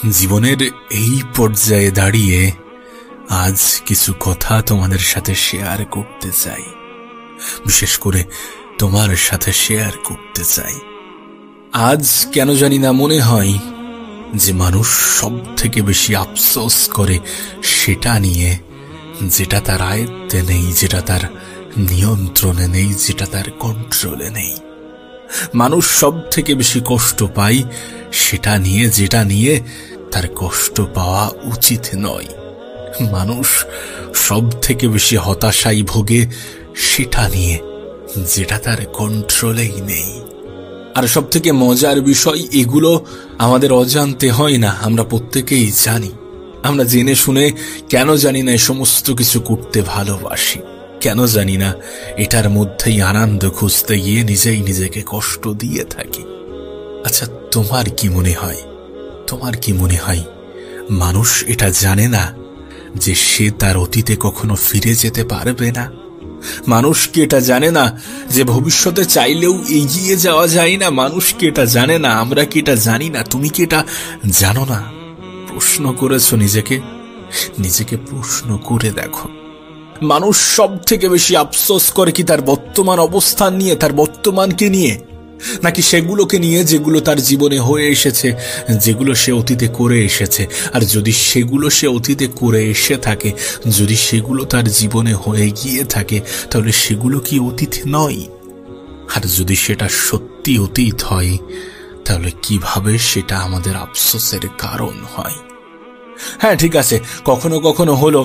জীবনের এই পর্যায়ে দাঁড়িয়ে আজ কিছু কথা তোমাদের সাথে শেয়ার করতে চাই, বিশেষ করে তোমার সাথে শেয়ার করতে চাই। আজ কেন জানি না মনে হয় যে মানুষ সব থেকে বেশি আফসোস করে সেটা নিয়ে যেটা তার আয়ত্তে নেই, যেটা তার নিয়ন্ত্রণে নেই, যেটা তার কন্ট্রোলে নেই। মানুষ সব থেকে বেশি কষ্ট পায় সেটা নিয়ে যেটা নিয়ে তার কষ্ট পাওয়া উচিত নয়। মানুষ সব থেকে বেশি হতাশায় ভোগে সেটা নিয়ে যেটা তার কন্ট্রোলেই নেই। আর সব থেকে মজার বিষয়, এগুলো আমাদের অজান্তে হয় না, আমরা প্রত্যেকেই জানি। আমরা জেনে শুনে কেন জানি না সমস্ত কিছু করতে ভালোবাসি, কেন জানি না এটার মধ্যেই আনন্দ খুঁজতে গিয়ে নিজেই নিজেকে কষ্ট দিয়ে থাকি। আচ্ছা, তোমার কি মনে হয়, মানুষ এটা জানে না যে সে তার অতীতে কখনো ফিরে যেতে পারবে না? মানুষ কি এটা জানে না যে ভবিষ্যতে চাইলেও এগিয়ে যাওয়া যায় না? মানুষ কি এটা জানে না? আমরা কি এটা জানি না? তুমি কি এটা জানো না? প্রশ্ন করেছো নিজেকে প্রশ্ন করে দেখো। মানুষ সব থেকে বেশি আফসোস করে কি তার বর্তমান অবস্থান নিয়ে, তার বর্তমানকে নিয়ে, নাকি সেগুলোকে নিয়ে যেগুলো তার জীবনে হয়ে এসেছে, যেগুলো সে অতীতে করে এসেছে? আর যদি সেগুলো সে অতীতে করে এসে থাকে, যদি সেগুলো তার জীবনে হয়ে গিয়ে থাকে, তাহলে সেগুলো কি অতীত নয়? আর যদি সেটা সত্যি অতীত হয়, তাহলে কিভাবে সেটা আমাদের আফসোসের কারণ হয়? হ্যাঁ, ঠিক আছে, কখনো কখনো হলো,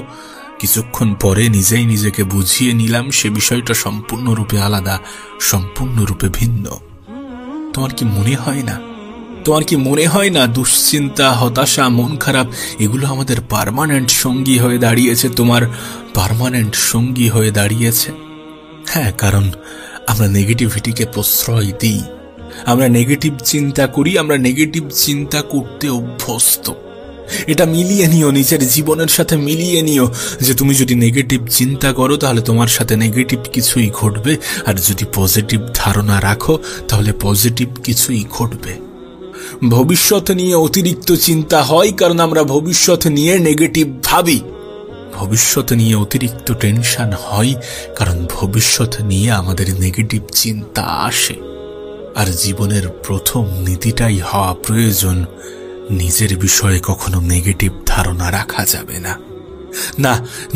কিছুক্ষণ পরে নিজেই নিজেকে বুঝিয়ে নিলাম সে বিষয়টা সম্পূর্ণরূপে আলাদা, সম্পূর্ণরূপে ভিন্ন। তোমার কি মনে হয় না দুশ্চিন্তা, হতাশা, মন খারাপ এগুলো আমাদের পার্মানেন্ট সঙ্গী হয়ে দাঁড়িয়েছে? তোমার পার্মানেন্ট সঙ্গী হয়ে দাঁড়িয়েছে। হ্যাঁ, কারণ আমরা নেগেটিভিটিকে প্রশ্রয় দিই, আমরা নেগেটিভ চিন্তা করি, আমরা নেগেটিভ চিন্তা করতে অভ্যস্ত। এটা মিলিয়ে নিও, নিজের জীবনের সাথে মিলিয়ে নিও যে তুমি যদি নেগেটিভ চিন্তা করো তাহলে তোমার সাথে নেগেটিভ কিছুই ঘটবে, আর যদি পজিটিভ ধারণা রাখো তাহলে পজিটিভ কিছুই ঘটবে। ভবিষ্যৎ নিয়ে অতিরিক্ত চিন্তা হয় কারণ আমরা ভবিষ্যৎ নিয়ে নেগেটিভ ভাবি। ভবিষ্যৎ নিয়ে অতিরিক্ত টেনশন হয় কারণ ভবিষ্যৎ নিয়ে আমাদের নেগেটিভ চিন্তা আসে। আর জীবনের প্রথম নীতিটাই হওয়া প্রয়োজন, নিজের বিষয়ে কখনো নেগেটিভ ধারণা রাখা যাবে না। না,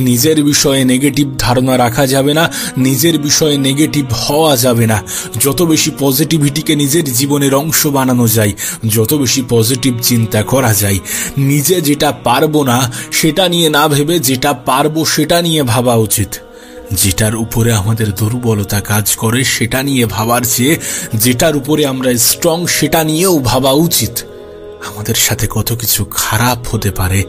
নিজের বিষয়ে নেগেটিভ ধারণা রাখা যাবে না, নিজের বিষয়ে নেগেটিভ হওয়া যাবে না। যত বেশি পজিটিভিটিকে নিজের জীবনের অংশ বানানো যায়, যত বেশি পজিটিভ চিন্তা করা যায়, নিজে যেটা পারবো না সেটা নিয়ে না ভেবে যেটা পারবো সেটা নিয়ে ভাবা উচিত। যেটার উপরে আমাদের দুর্বলতা কাজ করে সেটা নিয়ে ভাবার চেয়ে যেটার উপরে আমরা স্ট্রং সেটা নিয়েও ভাবা উচিত। আমাদের সাথে কত কিছু খারাপ হতে পারে,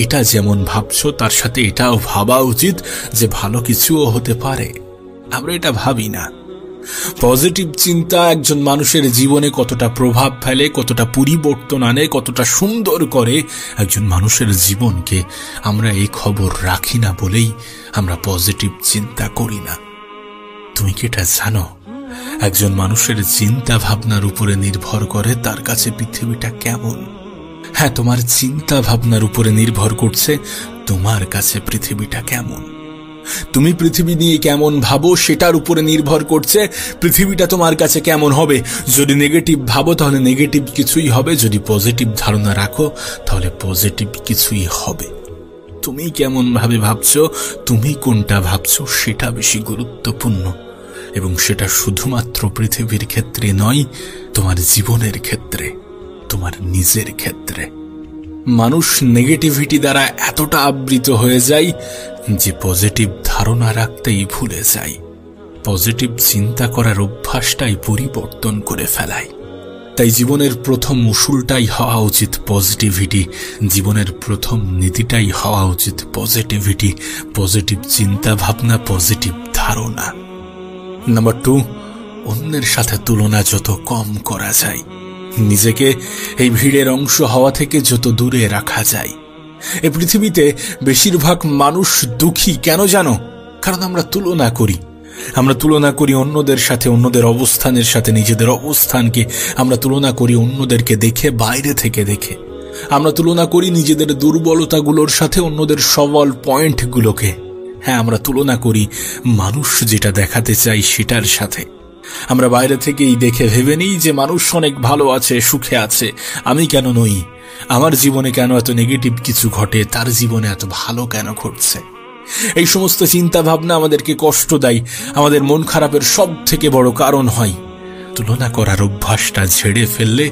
এটা যেমন ভাবছো তার সাথে এটাও ভাবা উচিত যে ভালো কিছুও হতে পারে। আমরা এটা ভাবি না। পজিটিভ চিন্তা একজন মানুষের জীবনে কতটা প্রভাব ফেলে, কতটা পরিবর্তন আনে, কতটা সুন্দর করে একজন মানুষের জীবনকে, আমরা এই খবর রাখি না বলেই আমরা পজিটিভ চিন্তা করি না। তুমি কি এটা জানো? একজন মানুষের চিন্তা ভাবনার উপরে নির্ভর করে তার কাছে পৃথিবীটা কেমন। হ্যাঁ, তোমার চিন্তা ভাবনার উপরে নির্ভর করছে তোমার কাছে পৃথিবীটা কেমন। তুমি পৃথিবী নিয়ে কেমন ভাবো সেটার উপরে নির্ভর করছে পৃথিবীটা তোমার কাছে কেমন হবে। যদি নেগেটিভ ভাবো তাহলে নেগেটিভ কিছুই হবে, যদি পজিটিভ ধারণা রাখো তাহলে পজিটিভ কিছুই হবে। তুমি কেমন ভাবে ভাবছো, তুমি কোনটা ভাবছো সেটা বেশি গুরুত্বপূর্ণ, এবং সেটা শুধুমাত্র পৃথিবীর ক্ষেত্রে নয়, তোমার জীবনের ক্ষেত্রে, তোমার নিজের ক্ষেত্রে। মানুষ নেগেটিভিটি দ্বারা এতটা আবৃত হয়ে যায় যে পজিটিভ ধারণা রাখতেই ভুলে যায়, পজিটিভ চিন্তা করার অভ্যাসটাই পরিবর্তন করে ফেলায়। তাই জীবনের প্রথম উসুলটাই হওয়া উচিত পজিটিভিটি, জীবনের প্রথম নীতিটাই হওয়া উচিত পজিটিভিটি, পজিটিভ চিন্তা ভাবনা, পজিটিভ ধারণা। নাম্বার 2, অন্যের সাথে তুলনা যত কম করা যায়, নিজেকে এই ভিড়ের অংশ হওয়া থেকে যত দূরে রাখা যায়। এই পৃথিবীতে বেশিরভাগ মানুষ দুঃখী কেন জানো? কারণ আমরা তুলনা করি অন্যদের সাথে, অন্যদের অবস্থানের সাথে নিজেদের অবস্থানকে আমরা তুলনা করি অন্যদেরকে দেখে, বাইরে থেকে দেখে। আমরা তুলনা করি নিজেদের দুর্বলতাগুলোর সাথে অন্যদের সবল পয়েন্টগুলোকে। হ্যাঁ, আমরা তুলনা করি মানুষ যেটা দেখাতে চাই সেটার সাথে। আমরা বাইরে থেকেই দেখে ভেবে নিই যে মানুষ অনেক ভালো আছে, সুখে আছে, আমি কেন নই? আমার জীবনে কেন এত নেগেটিভ কিছু ঘটে, তার জীবনে এত ভালো কেন ঘটছে? এই সমস্ত চিন্তা ভাবনা আমাদেরকে কষ্ট দেয়, আমাদের মন খারাপের সব থেকে বড় কারণ হয়। তুলনা করার অভ্যাসটা ঝেড়ে ফেললে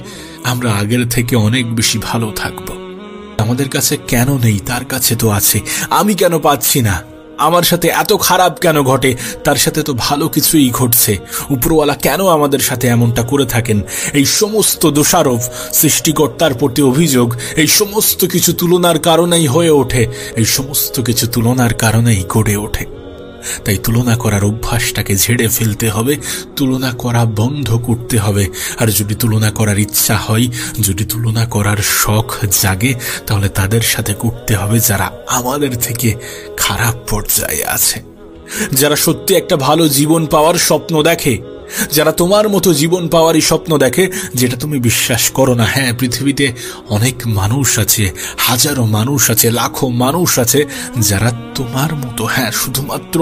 আমরা আগের থেকে অনেক বেশি ভালো থাকব। আমাদের কাছে কেন নেই, তার কাছে তো আছে। আমি কেন পাচ্ছি না? আমার সাথে এত খারাপ কেন ঘটে, তার সাথে তো ভালো কিছুই ঘটছে। উপরওয়ালা কেন আমাদের সাথে এমনটা করে থাকেন? এই সমস্ত দোষারোপ, সৃষ্টিকর্তার প্রতি অভিযোগ, এই সমস্ত কিছু তুলনার কারণেই হয়ে ওঠে, এই সমস্ত কিছু তুলনার কারণেই গড়ে ওঠে। তাই তুলনা করার অভ্যাসটাকে ঝেড়ে ফেলতে হবে, তুলনা করা বন্ধ করতে হবে। আর যদি তুলনা করার ইচ্ছা হয়, যদি তুলনা করার শখ জাগে, তাহলে তাদের সাথে করতে হবে যারা আমাদের থেকে খারাপ পর্যায়ে আছে, যারা সত্যি একটা ভালো জীবন পাওয়ার স্বপ্ন দেখে, যারা তোমার মতো জীবন পাওয়ারই স্বপ্ন দেখে, যেটা তুমি বিশ্বাস করো না। হ্যাঁ, পৃথিবীতে অনেক মানুষ আছে, হাজারো মানুষ আছে, লাখো মানুষ আছে যারা তোমার মতো, হ্যাঁ শুধুমাত্র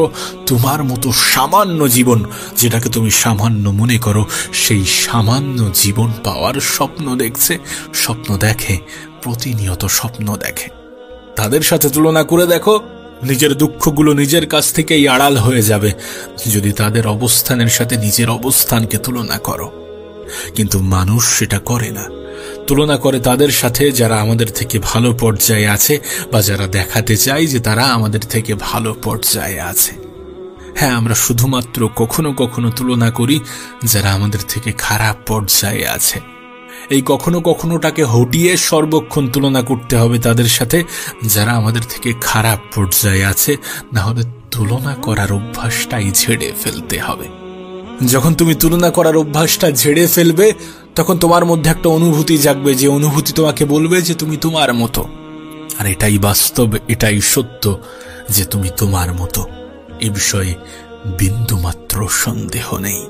তোমার মতো সামান্য জীবন, যেটাকে তুমি সামান্য মনে করো, সেই সামান্য জীবন পাওয়ার স্বপ্ন দেখছে, স্বপ্ন দেখে, প্রতিনিয়ত স্বপ্ন দেখে। তাদের সাথে তুলনা করে দেখো, নিজের দুঃখগুলো নিজের কাছ থেকেই আড়াল হয়ে যাবে যদি তাদের অবস্থানের সাথে নিজের অবস্থানকে তুলনা করো। কিন্তু মানুষ সেটা করে না, তুলনা করে তাদের সাথে যারা আমাদের থেকে ভালো পর্যায়ে আছে, বা যারা দেখাতে চায় যে তারা আমাদের থেকে ভালো পর্যায়ে আছে। হ্যাঁ, আমরা শুধুমাত্র কখনো কখনো তুলনা করি যারা আমাদের থেকে খারাপ পর্যায়ে আছে। এই কখনো কখনোটাকে হটিয়ে সর্বক্ষণ তুলনা করতে হবে তাদের সাথে যারা আমাদের থেকে খারাপ পর্যায়ে আছে, না হলে তুলনা করার অভ্যাসটাই ঝেড়ে ফেলতে হবে। যখন তুমি তুলনা করার অভ্যাসটা ঝেড়ে ফেলবে, তখন তোমার মধ্যে একটা অনুভূতি জাগবে, যে অনুভূতি তোমাকে বলবে যে তুমি তোমার মতো। আর এটাই বাস্তব, এটাই সত্য যে তুমি তোমার মতো, এ বিষয়ে বিন্দুমাত্র সন্দেহ নেই।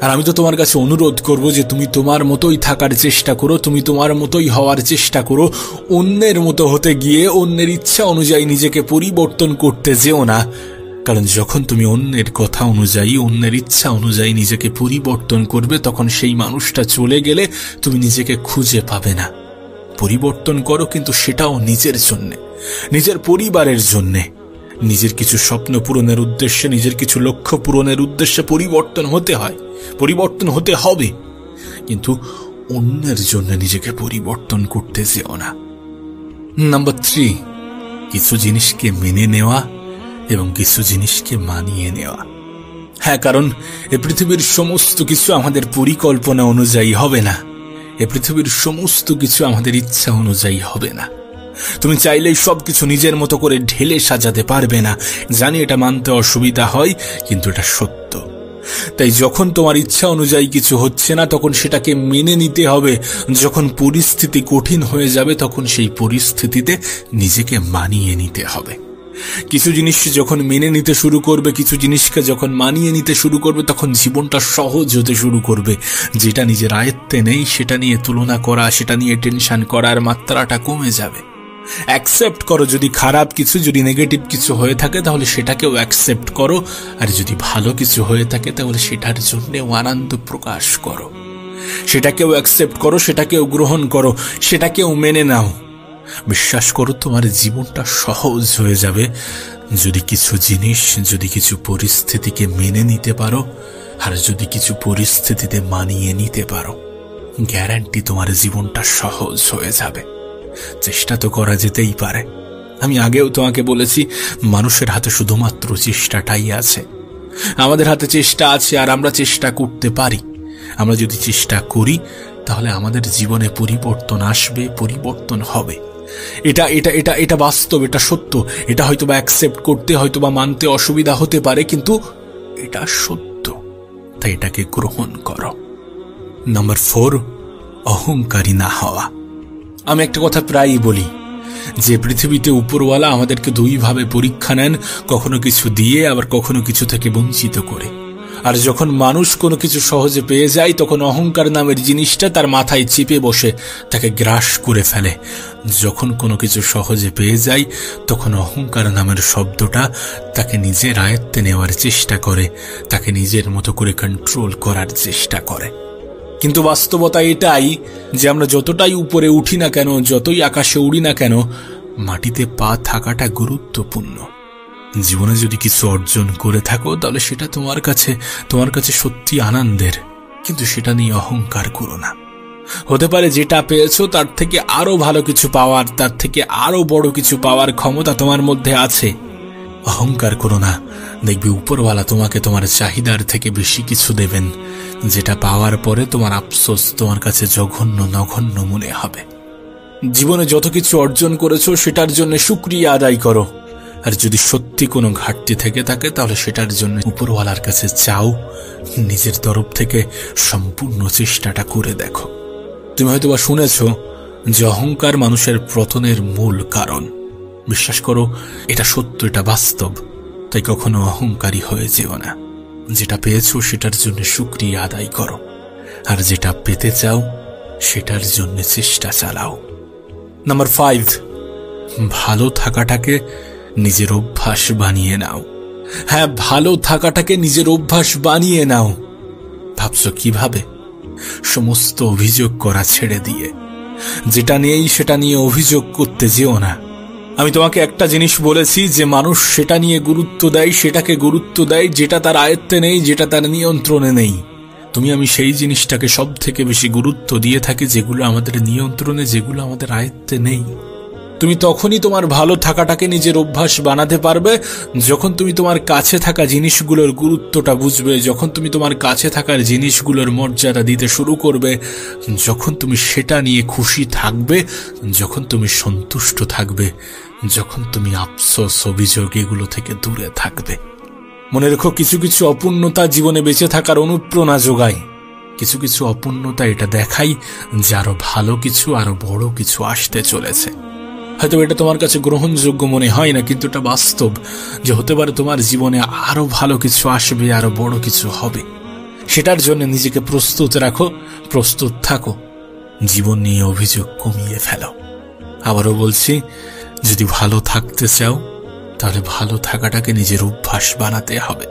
আর আমি তো তোমার কাছে অনুরোধ করব যে তুমি তোমার মতোই থাকার চেষ্টা করো, তুমি তোমার মতোই হওয়ার চেষ্টা করো। অন্যের মতো হতে গিয়ে অন্যের ইচ্ছা অনুযায়ী নিজেকে পরিবর্তন করতে যেও না, কারণ যখন তুমি অন্যের কথা অনুযায়ী, অন্যের ইচ্ছা অনুযায়ী নিজেকে পরিবর্তন করবে, তখন সেই মানুষটা চলে গেলে তুমি নিজেকে খুঁজে পাবে না। পরিবর্তন করো, কিন্তু সেটাও নিজের জন্যে, নিজের পরিবারের জন্যে, নিজের কিছু স্বপ্ন পূরণের উদ্দেশ্যে, নিজের কিছু লক্ষ্য পূরণের উদ্দেশ্যে পরিবর্তন হতে হয়, পরিবর্তন হতে হবে, কিন্তু অন্যের জন্য নিজেকে পরিবর্তন করতে যেও না। নাম্বার 3, কিছু জিনিসকে মেনে নেওয়া এবং কিছু জিনিসকে মানিয়ে নেওয়া। হ্যাঁ, কারণ এ পৃথিবীর সমস্ত কিছু আমাদের পরিকল্পনা অনুযায়ী হবে না, এ পৃথিবীর সমস্ত কিছু আমাদের ইচ্ছা অনুযায়ী হবে না। তুমি চাইলেই সবকিছু নিজের মতো করে ঢেলে সাজাতে পারবে না। জানি এটা মানতে অসুবিধা হয়, কিন্তু এটা সত্য। তাই যখন তোমার ইচ্ছা অনুযায়ী কিছু হচ্ছে না, তখন সেটাকে মেনে নিতে হবে। যখন পরিস্থিতি কঠিন হয়ে যাবে, তখন সেই পরিস্থিতিতে নিজেকে মানিয়ে নিতে হবে। কিছু জিনিস যখন মেনে নিতে শুরু করবে, কিছু জিনিসকে যখন মানিয়ে নিতে শুরু করবে, তখন জীবনটা সহজ হতে শুরু করবে। যেটা নিজের আয়ত্তে নেই, সেটা নিয়ে তুলনা করা, সেটা নিয়ে টেনশন করার মাত্রাটা কমে যাবে। অ্যাকসেপ্ট করো, যদি খারাপ কিছু, যদি নেগেটিভ কিছু হয়ে থাকে, তাহলে সেটাকেও অ্যাকসেপ্ট করো। আর যদি ভালো কিছু হয়ে থাকে, তাহলে সেটার জন্যেও আনন্দ প্রকাশ করো। সেটাকেও অ্যাকসেপ্ট করো, সেটাকেও গ্রহণ করো, সেটাকেও মেনে নাও। বিশ্বাস করো, তোমার জীবনটা সহজ হয়ে যাবে যদি কিছু জিনিস, যদি কিছু পরিস্থিতিকে মেনে নিতে পারো, আর যদি কিছু পরিস্থিতিতে মানিয়ে নিতে পারো। গ্যারান্টি তোমার জীবনটা সহজ হয়ে যাবে। চেষ্টা তো করা যেতেই পারে। আমি আগেও তোমাকে বলেছি, মানুষের হাতে শুধুমাত্র চেষ্টাটাই আছে। আমাদের হাতে চেষ্টা আছে, আর আমরা চেষ্টা করতে পারি। আমরা যদি চেষ্টা করি, তাহলে আমাদের জীবনে পরিবর্তন আসবে, পরিবর্তন হবে। এটা এটা এটা এটা বাস্তব, এটা সত্য। এটা হয়তোবা অ্যাকসেপ্ট করতে, হয়তোবা মানতে অসুবিধা হতে পারে, কিন্তু এটা সত্য। তাই এটাকে গ্রহণ করো। নাম্বার 4, অহংকারী না হওয়া। আমি একটা কথা প্রায়ই বলি যে পৃথিবীতে উপরওয়ালা আমাদেরকে দুইভাবে পরীক্ষা নেন, কখনো কিছু দিয়ে, আবার কখনো কিছু থেকে বঞ্চিত করে। আর যখন মানুষ কোনো কিছু সহজে পেয়ে যায় তখন অহংকার নামের জিনিসটা তার মাথায় চেপে বসে তাকে গ্রাস করে ফেলে। যখন কোনো কিছু সহজে পেয়ে যায় তখন অহংকার নামের শব্দটা তাকে নিজের আয়ত্তে নেওয়ার চেষ্টা করে, তাকে নিজের মতো করে কন্ট্রোল করার চেষ্টা করে। কিন্তু বাস্তবতা এটাই যে আমরা যতটাই উপরে উঠি না কেন, যতই আকাশে উড়ি না কেন, মাটিতে পা থাকাটা গুরুত্বপূর্ণ। জীবনে যদি কিছু অর্জন করে থাকো তাহলে সেটা তোমার কাছে সত্যি আনন্দের, কিন্তু সেটা নিয়ে অহংকার করো না। হতে পারে যেটা পেয়েছো তার থেকে আরো ভালো কিছু পাওয়ার, তার থেকে আরো বড় কিছু পাওয়ার ক্ষমতা তোমার মধ্যে আছে। অহংকার করো না, দেখবে উপরওয়ালা তোমাকে তোমার চাহিদার থেকে বেশি কিছু দেবেন, যেটা পাওয়ার পরে তোমার আফসোস তোমার কাছে জঘন্য নগণ্য মনে হবে। জীবনে যত কিছু অর্জন করেছো সেটার জন্য শুকরিয়া আদায় করো, আর যদি সত্যি কোনো ঘাটতি থেকে থাকে তাহলে সেটার জন্য উপরওয়ালার কাছে চাও, নিজের তরফ থেকে সম্পূর্ণ চেষ্টাটা করে দেখো। তুমি হয়তোবা শুনেছো যে অহংকার মানুষের পতনের মূল কারণ। বিশ্বাস করো, এটা সত্য, এটা বাস্তব। তাই কখনো অহংকারী হয়ে যেও না। যেটা পেয়েছো সেটার জন্য শুকরিয়া আদায় করো, আর যেটা পেতে চাও সেটার জন্য চেষ্টা চালাও। নাম্বার 5, ভালো থাকাটাকে নিজের অভ্যাস বানিয়ে নাও। হ্যাঁ, ভালো থাকাটাকে নিজের অভ্যাস বানিয়ে নাও। ভাবছো কিভাবে? সমস্ত অভিযোগ করা ছেড়ে দিয়ে, যেটা নেই সেটা নিয়ে অভিযোগ করতে যেও না। আমি তোমাকে একটা জিনিস বলেছি যে মানুষ সেটা নিয়ে গুরুত্ব দেয়, সেটাকে গুরুত্ব দেয় যেটা তার আয়ত্তে নেই, যেটা তার নিয়ন্ত্রণে নেই। আমি সেই জিনিসটাকে সব থেকে বেশি গুরুত্ব দিয়ে থাকি যেগুলো আমাদের নিয়ন্ত্রণে, যেগুলো আমাদের আয়ত্তে নেই। তুমি তখনই তোমার ভালো থাকাটাকে নিজের অভ্যাস বানাতে পারবে যখন তুমি তোমার কাছে থাকা জিনিসগুলোর গুরুত্বটা বুঝবে, যখন তুমি তোমার কাছে থাকার জিনিসগুলোর মর্যাদা দিতে শুরু করবে, যখন তুমি সেটা নিয়ে খুশি থাকবে, যখন তুমি সন্তুষ্ট থাকবে, যখন তুমি আফসোস অভিযোগ এগুলো থেকে দূরে থাকবে। মনে রেখো, কিছু কিছু অপূর্ণতা জীবনে বেঁচে থাকার অনুপ্রেরণা যোগায়। কিছু কিছু অপূর্ণতা এটা দেখাই যে আরো ভালো কিছু, আরো বড় কিছু আসতে চলেছে। হয়তো এটা তোমার কাছে গ্রহণযোগ্য মনে হয় না, কিন্তু এটা বাস্তব যে হতে পারে তোমার জীবনে আরো ভালো কিছু আসবে, আরো বড় কিছু হবে। সেটার জন্য নিজেকে প্রস্তুত রাখো, প্রস্তুত থাকো। জীবন নিয়ে অভিযোগ কমিয়ে ফেলো। আবারও বলছি, যদি ভালো থাকতে চাও তাহলে ভালো থাকাটাকে নিজের অভ্যাস বানাতে হবে।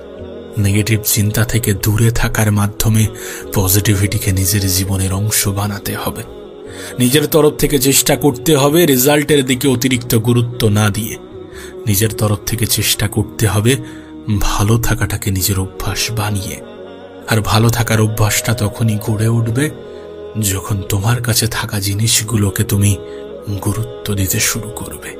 নেগেটিভ চিন্তা থেকে দূরে থাকার মাধ্যমে পজিটিভিটিকে নিজের জীবনের অংশ বানাতে হবে। নিজের তরফ থেকে চেষ্টা করতে হবে রেজাল্টের দিকে অতিরিক্ত গুরুত্ব না দিয়ে। নিজের তরফ থেকে চেষ্টা করতে হবে ভালো থাকাটাকে নিজের অভ্যাস বানিয়ে। আর ভালো থাকার অভ্যাসটা তখনই গড়ে উঠবে যখন তোমার কাছে থাকা জিনিসগুলোকে তুমি গুরুত্ব দিতে শুরু করবে।